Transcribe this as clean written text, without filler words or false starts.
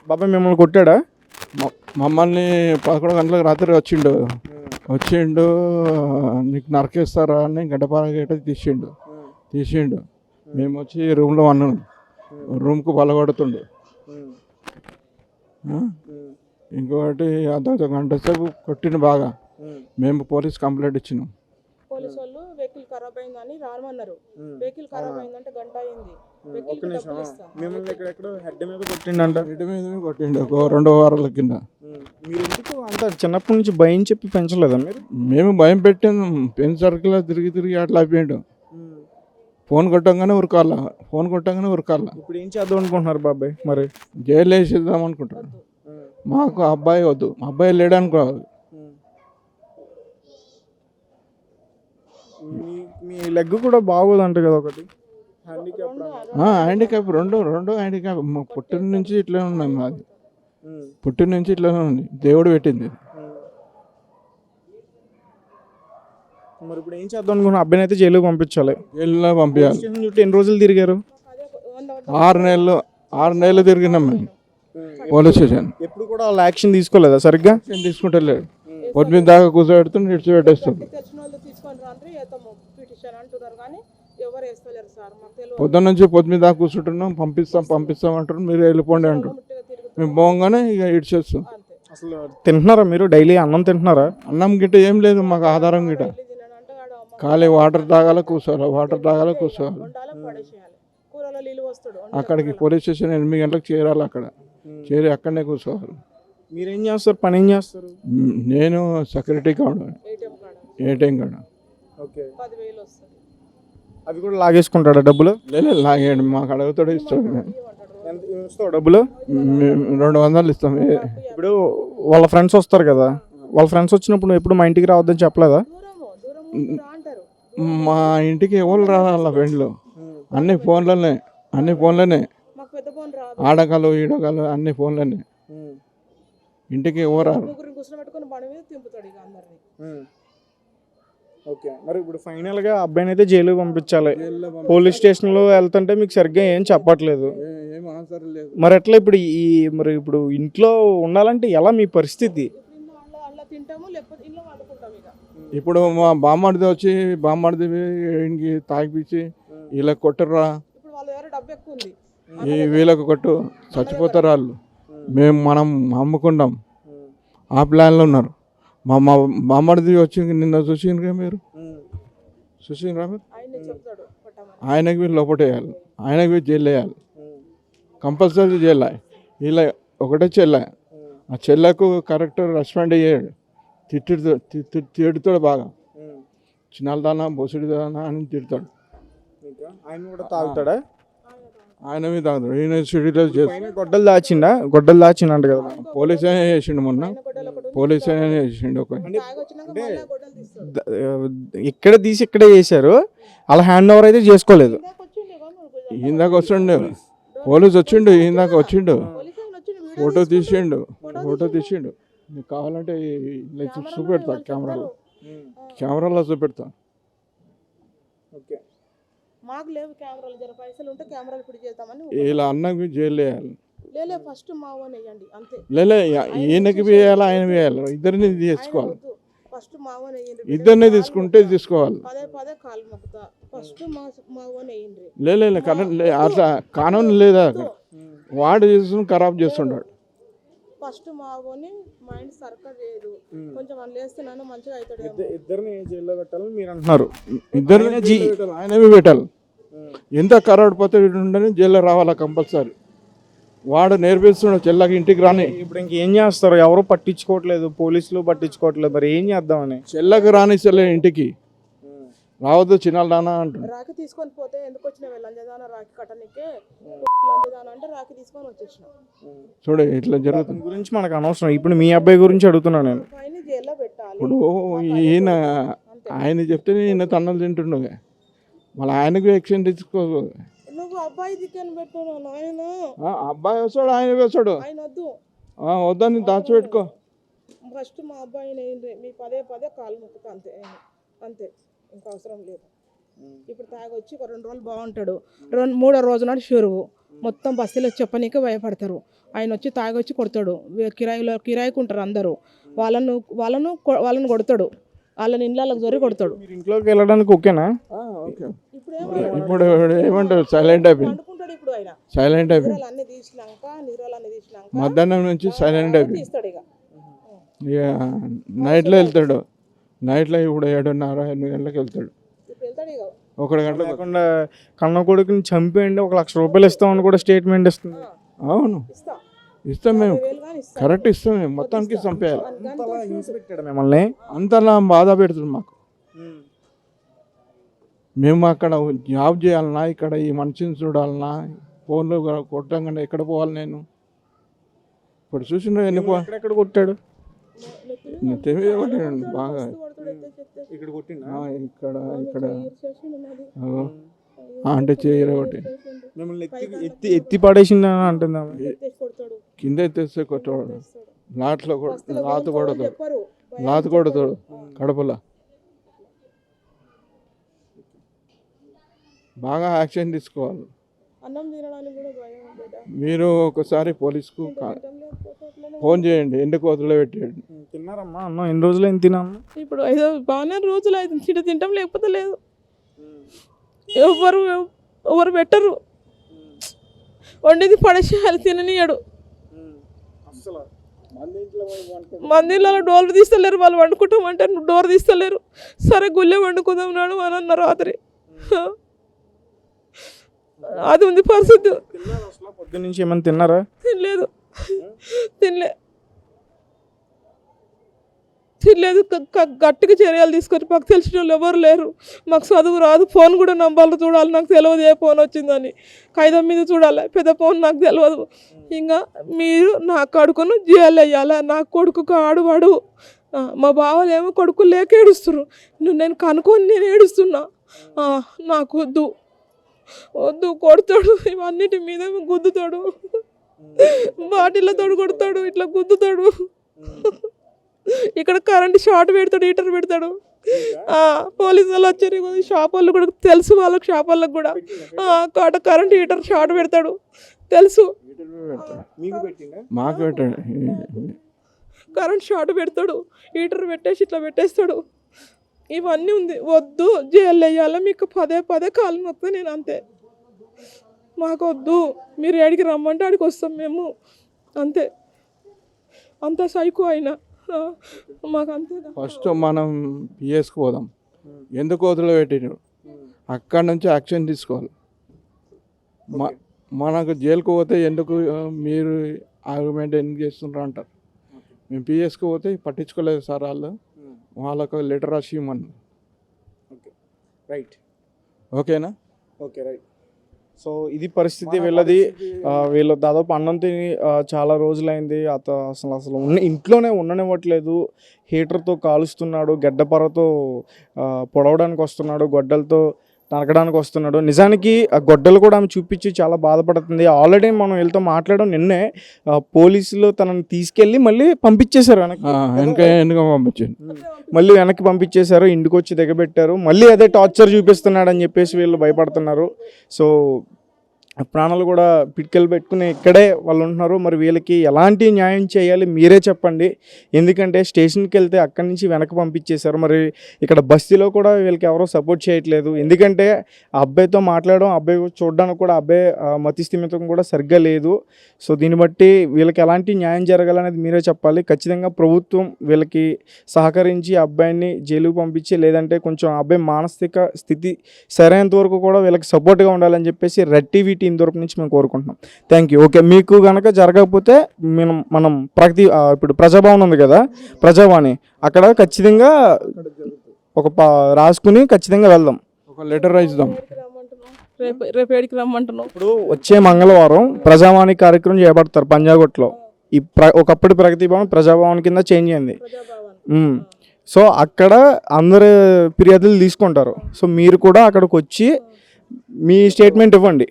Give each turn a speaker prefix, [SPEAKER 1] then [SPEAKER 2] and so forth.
[SPEAKER 1] బాబాయ్ మిమ్మల్ని కొట్టాడా?
[SPEAKER 2] మమ్మల్ని 11 గంటలకు రాత్రి వచ్చిండు నీకు నరకేస్తారా అని గడ్డపార గేట తీసిండు. మేము వచ్చి రూమ్లో అన్నాం, రూమ్కు బలగొడుతుండు. ఇంకొకటి అర్ధ గంట సేపు కొట్టిండు బాగా. మేము పోలీస్ కంప్లైంట్ ఇచ్చినాం.
[SPEAKER 3] పోలీసు వాళ్ళు వెహికల్ ఖరాబ్ అయిందని రామన్నారు. వెహికల్ ఖరాబ్ అయిందంటే గంట అయింది.
[SPEAKER 1] మిమ్మల్ని ఎక్కడెక్కడ హెడ్ మీద కొట్టిండంట.
[SPEAKER 2] హెడ్ మీద కొట్టిండు ఒక 2 వారాల కింద.
[SPEAKER 1] మీరు ఎందుకు అంత చిన్నప్పటి నుంచి భయం చెప్పి పెంచలేదా మీరు?
[SPEAKER 2] మేము భయం పెట్టాము. పెన్ సర్కిల్ తిరిగి అట్లా అయిపోయాడు. ఫోన్ కొట్టంగానే ఉరకాల.
[SPEAKER 1] ఇప్పుడు ఏం చేద్దాం అనుకుంటున్నారు బాబాయ్? మరి
[SPEAKER 2] జైలు వేసేద్దాం అనుకుంటారు. మాకు అబ్బాయి వద్దు, అబ్బాయి లేడనుకోవాలి.
[SPEAKER 1] మీ లెగ్ కూడా బాగోదంట కదా, ఒకటి
[SPEAKER 2] హ్యాండిక్యాప్, రెండు హ్యాండిక్యాప్. పుట్టిన నుంచి ఇట్లనే ఉన్నాయి. మాది పుట్టిన నుంచి ఇట్లనే ఉంది, దేవుడు పెట్టింది.
[SPEAKER 1] మరి ఇప్పుడు ఏం చేద్దాం అనుకున్నా? అబ్బాయిని అయితే జైలుకి పంపించాలి.
[SPEAKER 2] జైల్లో పంపించాలి.
[SPEAKER 1] ఎన్ని రోజులు తిరిగారు?
[SPEAKER 2] 6 నెలలు తిరిగినాం మేము పోలీస్ స్టేషన్.
[SPEAKER 1] ఎప్పుడు కూడా వాళ్ళు యాక్షన్ తీసుకోలేదా? సరిగ్గా
[SPEAKER 2] తీసుకుంటలేదు. పొద్దున్న దాకా కూర్చోబెడుతుంది, విడిచిపెట్టేస్తుంది. పొద్దున్న దాకా కూర్చుంటున్నాం. పంపిస్తాం అంటారు. మీరు వెళ్ళిపోండి అంటారు. మేము పోగానే ఇక ఇడిచేస్తాం.
[SPEAKER 1] అసలు తింటున్నారా మీరు? డైలీ అన్నం తింటున్నారా?
[SPEAKER 2] అన్నం గిట్ట ఏం లేదు మాకు, ఆధారం గిట్ట. ఖాళీ వాటర్ తాగాలి, కూర్చోవాలి. అక్కడికి పోలీస్ స్టేషన్ 8 గంటలకు చేరాలి. అక్కడ చేరి అక్కడనే కూర్చోవాలి.
[SPEAKER 1] మీరేం చేస్తారు? పని ఏం చేస్తారు?
[SPEAKER 2] నేను సెక్యూరిటీ కావడం, ఏటీఎం కాడ.
[SPEAKER 1] ఓకే. అవి కూడా లాగేసుకుంటాడా డబ్బులు?
[SPEAKER 2] లేదు, లాగేయండి. మాకు అడుగుతాడు, ఇస్తాడు.
[SPEAKER 1] డబ్బులు
[SPEAKER 2] 200 ఇస్తాం.
[SPEAKER 1] ఇప్పుడు వాళ్ళ ఫ్రెండ్స్ వస్తారు కదా, వాళ్ళ ఫ్రెండ్స్ వచ్చినప్పుడు ఎప్పుడు మా ఇంటికి రావద్దని చెప్పలేదా?
[SPEAKER 2] మా ఇంటికి ఎవరు రావాల ఫ్రెండ్లు? అన్ని ఫోన్లోనే ఆడకాలు ఈడకాలు అన్ని ఫోన్లోనే. ఇంటికి ఎవరు రారు.
[SPEAKER 1] ఓకే. మరి ఇప్పుడు ఫైనల్గా అబ్బాయిని అయితే జైలుకి పంపించాలి. పోలీస్ స్టేషన్లో వెళ్తుంటే మీకు సరిగ్గా ఏం చెప్పట్లేదు. మరి ఎట్లా ఇప్పుడు ఇప్పుడు ఇంట్లో ఉండాలంటే ఎలా మీ పరిస్థితి?
[SPEAKER 2] ఇప్పుడు మా బామ్మడిది వచ్చి ఇంటికి తాగిపించి వీళ్ళకి కొట్టరా, వీళ్ళకి కొట్టు, చచ్చిపోతారు వాళ్ళు. మనం అమ్ముకుంటాం. ఆ ప్లాన్లో ఉన్నారు. మా బామ్మడిది వచ్చి నిన్న చూసిండ్రా మీరు? ఆయనకి వీళ్ళు లోపటేయాలి, ఆయనకి వీళ్ళు జైలు వేయాలి, కంపల్సరీ జైలు. ఇలా ఒకటే చెల్లె, ఆ చెల్లకు కరెక్ట్ రెస్పాండ్ అయ్యాడు. తిడుతాడు బాగా. చిన్నదానా బొసుడిదానా అని తిడతాడు.
[SPEAKER 1] ఆయన కూడా తాగుతాడా?
[SPEAKER 2] ఆయన మీద తాగుతాడు. ఈయన సిటీలో
[SPEAKER 1] గొడ్డలు దాచిండంట కదా.
[SPEAKER 2] పోలీస్ అయినా చేసిండు, మొన్న పోలీస్ అయినా చేసిండు.
[SPEAKER 1] ఇక్కడ తీసి ఇక్కడే చేశారు. అలా హ్యాండ్ ఓవర్ అయితే చేసుకోలేదు.
[SPEAKER 2] ఇందాక వస్తుండే పోలీస్ వచ్చిండు, ఫోటో తీసిండు. నీకు కావాలంటే చూపెడతా, కెమెరాలో చూపెడతా.
[SPEAKER 3] మాకు లేవు కెమెరాలు, జర పైసలు ఉంటే కెమెరాలు ఇప్పుడు చేద్దామని.
[SPEAKER 2] ఇలా అన్నకి జైలు వేయాలి.
[SPEAKER 3] ఫస్ట్ మా ఓన్ వేయండి అంతే.
[SPEAKER 2] ఈయనకి వేయాలి, ఆయన వేయాలి. ఇద్దరిని తీసుకోవాలి.
[SPEAKER 3] ఫస్ట్ మా ఓన్ వేయండి.
[SPEAKER 2] ఇద్దరిని తీసుకోవాలి.
[SPEAKER 3] పదే కాలు మొక్కుతా. ఫస్ట్ మా ఓన్ వేయండి.
[SPEAKER 2] అట్లా కానూన్ లేదా? వాడు చేసుకుని ఖరాబ్ చేస్తుంటాడు.
[SPEAKER 3] ఫస్ట్ మా ఓని మైండ్ సర్కల్ చేయదు. కొంచెం వాళ్ళు వేస్తున్నాను మంచిగా అవుతాడు.
[SPEAKER 1] ఇద్దరిని జైల్లో పెట్టాలని మీరు అంటున్నారు?
[SPEAKER 2] ఆయనవి పెట్టాలి. ఎంత ఖరాబ్ పోతే ఉండని జైల్లో రావాలా కంపల్సరీ. వాడు నేర్పిస్తున్నాడు చెల్లకి ఇంటికి రాని.
[SPEAKER 1] ఇప్పుడు ఇంకేం చేస్తారు? ఎవరు పట్టించుకోవట్లేదు, పోలీసులు పట్టించుకోవట్లేదు. మరి ఏం చేద్దామని?
[SPEAKER 2] చెల్లకి రాని ఇంటికి రావద్దు, చిన్నదానా అంటుంది.
[SPEAKER 3] రాఖీ తీసుకొని పోతే ఎందుకు వచ్చిన లంజదానా రాఖీ కట్టనికే లంజదానా అంటే రాఖీ తీసుకొని వచ్చేసిన.
[SPEAKER 2] చూడు ఇట్లా జరుగుతుంది.
[SPEAKER 1] గురించి మనకు అనవసరం. ఇప్పుడు మీ అబ్బాయి గురించి అడుగుతున్నాను నేను.
[SPEAKER 3] జైల్లో పెట్టాలి.
[SPEAKER 2] ఇప్పుడు ఆయన చెప్తే ఈయన తన్నులు తింటుండే, మళ్ళీ ఆయనకు యాక్షన్ తీసుకో.
[SPEAKER 3] నువ్వు అబ్బాయి దిక్కని పెట్టాను.
[SPEAKER 2] అబ్బాయి వస్తాడు, ఆయన వేస్తాడు.
[SPEAKER 3] ఆయన వద్దు,
[SPEAKER 2] వద్దని దాచిపెట్టుకో.
[SPEAKER 3] ఫస్ట్ మా అబ్బాయిని మీ పదే కాలు మొక్కుతా అంతే ఇంకా అవసరం లేదు. ఇప్పుడు తాగొచ్చి ఒక 2 రోజులు బాగుంటాడు, మూడో రోజు నాడు షురువు మొత్తం బస్తీలో చెప్పనీకే భయపడతారు. ఆయన వచ్చి తాగొచ్చి కొడతాడు. కిరాయికి ఉంటారు అందరూ, వాళ్ళను కొడతాడు, వాళ్ళని ఇళ్ళకి జొరి కొడతాడు.
[SPEAKER 1] మీరు ఇంట్లోకి వెళ్ళడానికి ఓకేనా?
[SPEAKER 2] ఓకే. ఇప్పుడు ఏమంటారు, సైలెంట్ అయిపోయింది.
[SPEAKER 3] అనుకుంటాడు ఇప్పుడు ఆయన
[SPEAKER 2] సైలెంట్ అయిపోయింది.
[SPEAKER 3] నిరాలన్నీ తీసినాక
[SPEAKER 2] మధ్యాహ్నం నుంచి సైలెంట్ అయిపోయింది.
[SPEAKER 3] తీస్తాడు ఇక.
[SPEAKER 2] ఇక నైట్లో వెళ్తాడు. నైట్లో ఇప్పుడు 7:30-8 గంటలకు వెళ్తాడు.
[SPEAKER 3] ఇప్పుడు వెళ్తాడు ఇక.
[SPEAKER 2] 1 గంటలకు.
[SPEAKER 1] లేకుండా కన్న కొడుకుని చంపేయండి, 1 లక్ష రూపాయలు ఇస్తామని కూడా స్టేట్మెంట్ ఇస్తుంది.
[SPEAKER 2] అవును,
[SPEAKER 3] ఇస్తా
[SPEAKER 2] ఇస్తాం మేము,
[SPEAKER 3] 10,000 కానీ ఇస్తా.
[SPEAKER 2] కరెక్ట్ ఇస్తాం మేము, మొత్తానికి చంపేయాలి.
[SPEAKER 1] అంతలా హింస పెట్టాడు మిమ్మల్ని?
[SPEAKER 2] అంతలా బాధ పెడుతుంది మాకు. మేము అక్కడ జాబ్ చేయాలన్నా, ఇక్కడ ఈ మనిషిని చూడాలన్నా, ఫోన్లు కొట్టంగానే ఎక్కడ పోవాలి నేను? ఇప్పుడు చూసిన ఎన్ని
[SPEAKER 1] ఎక్కడ కొట్టాడు?
[SPEAKER 2] తెలియదు కొట్టాడు బాగా.
[SPEAKER 1] ఇక్కడ కొట్టిండా?
[SPEAKER 2] ఇక్కడ ఇక్కడ అంటే చేయరు ఒకటి.
[SPEAKER 1] మిమ్మల్ని ఎత్తి పడేసింది అంటుందా?
[SPEAKER 2] కింద ఎత్తేస్తే కొట్టవాడు. లాట్లో లాత కొడతాడు, లాత కొడతాడు కడపలో. బాగా యాక్షన్ తీసుకోవాలి.
[SPEAKER 3] అన్నం తినడానికి కూడా భయం బిడ్డ.
[SPEAKER 2] మీరు ఒకసారి పోలీస్కు ఫోన్ చేయండి, ఎందుకు వదిలిపెట్టాడు.
[SPEAKER 1] తిన్నారమ్మా అన్నం? ఎన్ని రోజులు ఏం తిన్నాము?
[SPEAKER 3] ఇప్పుడు 5 బాగానే రోజులు అయితే తింటాం, లేకపోతే లేదు. ఎవరు పెట్టరు, వండిది పడేసేయాలి, తిననీయడు. మందిలో డోర్లు తీస్తలేరు, వాళ్ళు వండుకుంటామంటే డోర్ తీస్తలేరు. సరే గుళ్ళే వండుకుందాం నాడు అని అన్నారు రాత్రి. అది ఉంది పరిస్థితి.
[SPEAKER 1] పొద్దున్న నుంచి ఏమైనా తిన్నారా?
[SPEAKER 3] తినలేదు. గట్టిగా చర్యలు తీసుకొని, మాకు తెలిసిన వాళ్ళు ఎవరు లేరు. మాకు చదువు రాదు, ఫోన్ కూడా నంబర్లు చూడాలి, నాకు తెలియదు ఏ ఫోన్ వచ్చిందని. కాగితం మీద చూడాలి, పెద్ద ఫోన్ నాకు తెలియదు. ఇంకా మీరు నా కొడుకును జైలు వేయాలి. నా కొడుకు ఆడువాడు. మా బావలేమో కొడుకు లేక ఏడుస్తున్నారు, నేను కనుక్కొని నేను ఏడుస్తున్నా. నాకు వద్దు కొడతాడు, ఇవన్నిటి మీద గుద్దుతాడు, బాటిళ్ళతో కొడతాడు, ఇట్లా గుద్దుతాడు. ఇక్కడ కరెంట్ షార్ట్ పెడతాడు, హీటర్ పెడతాడు. పోలీసు వాళ్ళు వచ్చారు, షాప్ వాళ్ళు కూడా తెలుసు, వాళ్ళకి షాప్ వాళ్ళకి కూడా కరెంట్ హీటర్ షార్ట్ పెడతాడు తెలుసు.
[SPEAKER 2] మాకు పెట్టాడు,
[SPEAKER 3] కరెంట్ షార్ట్ పెడతాడు, హీటర్ పెట్టేసి ఇట్లా పెట్టేస్తాడు. ఇవన్నీ ఉంది. వద్దు, జైలు వేయాలి, మీకు పదే కాలు మొత్తం. నేను అంతే, మాకు వద్దు, మీరు ఏడికి రమ్మంటే ఆడికి వస్తాం మేము, అంతే. అంత సైకో అయినా మాకు అంతే.
[SPEAKER 2] ఫస్ట్ మనం పిఎస్కి పోదాం, ఎందుకు వదిలిపెట్టినాడు, అక్కడ నుంచి యాక్షన్ తీసుకోవాలి. మనకు జైలుకు పోతే ఎందుకు మీరు ఆర్గ్యుమెంట్ ఎందుకు చేస్తున్నారు అంటారు. మేము పిఎస్కి పోతే పట్టించుకోలేదు సార్, వాళ్ళకు లెటర్ రాసి ఇవ్వమని.
[SPEAKER 1] రైట్,
[SPEAKER 2] ఓకేనా?
[SPEAKER 1] Okay, right. సో ఇది పరిస్థితి వీళ్ళది. వీళ్ళు దాదాపు అన్నం తిని చాలా రోజులైంది. అసలు ఇంట్లోనే ఉండనివ్వట్లేదు. హీటర్తో కాలుస్తున్నాడు, గడ్డపరతో పొడవడానికి వస్తున్నాడు, గొడ్డలతో నరకడానికి వస్తున్నాడు. నిజానికి ఆ గొడ్డలు కూడా ఆమె చూపించి చాలా బాధపడుతుంది. ఆల్రెడీ మనం వీళ్ళతో మాట్లాడడం నిన్నే, పోలీసులు తనని తీసుకెళ్ళి మళ్ళీ పంపించేశారు మళ్ళీ వెనక్కి పంపించేశారు, ఇంటికి వచ్చి దిగబెట్టారు. మళ్ళీ అదే టార్చర్ చూపిస్తున్నాడు అని చెప్పేసి వీళ్ళు భయపడుతున్నారు. సో ప్రాణాలు కూడా పిడికెలు పెట్టుకుని ఇక్కడే వాళ్ళు ఉంటున్నారు. మరి వీళ్ళకి ఎలాంటి న్యాయం చేయాలి మీరే చెప్పండి. ఎందుకంటే స్టేషన్కి వెళ్తే అక్కడి నుంచి వెనక్కి పంపించేశారు. మరి ఇక్కడ బస్తీలో కూడా వీళ్ళకి ఎవరో సపోర్ట్ చేయట్లేదు. ఎందుకంటే ఆ అబ్బాయితో మాట్లాడడం, అబ్బాయి చూడడానికి కూడా అబ్బాయి మతి స్థిమితం కూడా సరిగ్గా లేదు. సో దీన్ని బట్టి వీళ్ళకి ఎలాంటి న్యాయం జరగాలనేది మీరే చెప్పాలి. ఖచ్చితంగా ప్రభుత్వం వీళ్ళకి సహకరించి అబ్బాయిని జైలుకు పంపించి, లేదంటే కొంచెం అబ్బాయి మానసిక స్థితి సరైనంత వరకు కూడా వీళ్ళకి సపోర్ట్గా ఉండాలని చెప్పేసి రెడ్ టీవీ టీం తరపు నుంచి మేము కోరుకుంటున్నాం. Thank you. ఓకే, మీకు కనుక జరగకపోతే మనం ప్రగతి ఇప్పుడు ప్రజాభవన్ ఉంది కదా, ప్రజావాణి, అక్కడ ఖచ్చితంగా ఒక రాసుకుని ఖచ్చితంగా వెళ్దాం,
[SPEAKER 2] ఒక లెటర్ రాయిద్దాం.
[SPEAKER 3] రేపు ఏడికి రమ్మంటున్నాం.
[SPEAKER 1] ఇప్పుడు వచ్చే మంగళవారం ప్రజావాణి కార్యక్రమం చేపడతారు పంజాగుట్లో. ఈ ఒకప్పుడు ప్రగతి భవన్ ప్రజాభవన్ కింద చేంజ్ అయింది. సో అక్కడ అందరు ఫిర్యాదులు తీసుకుంటారు. సో మీరు కూడా అక్కడికి వచ్చి మీ స్టేట్మెంట్ ఇవ్వండి.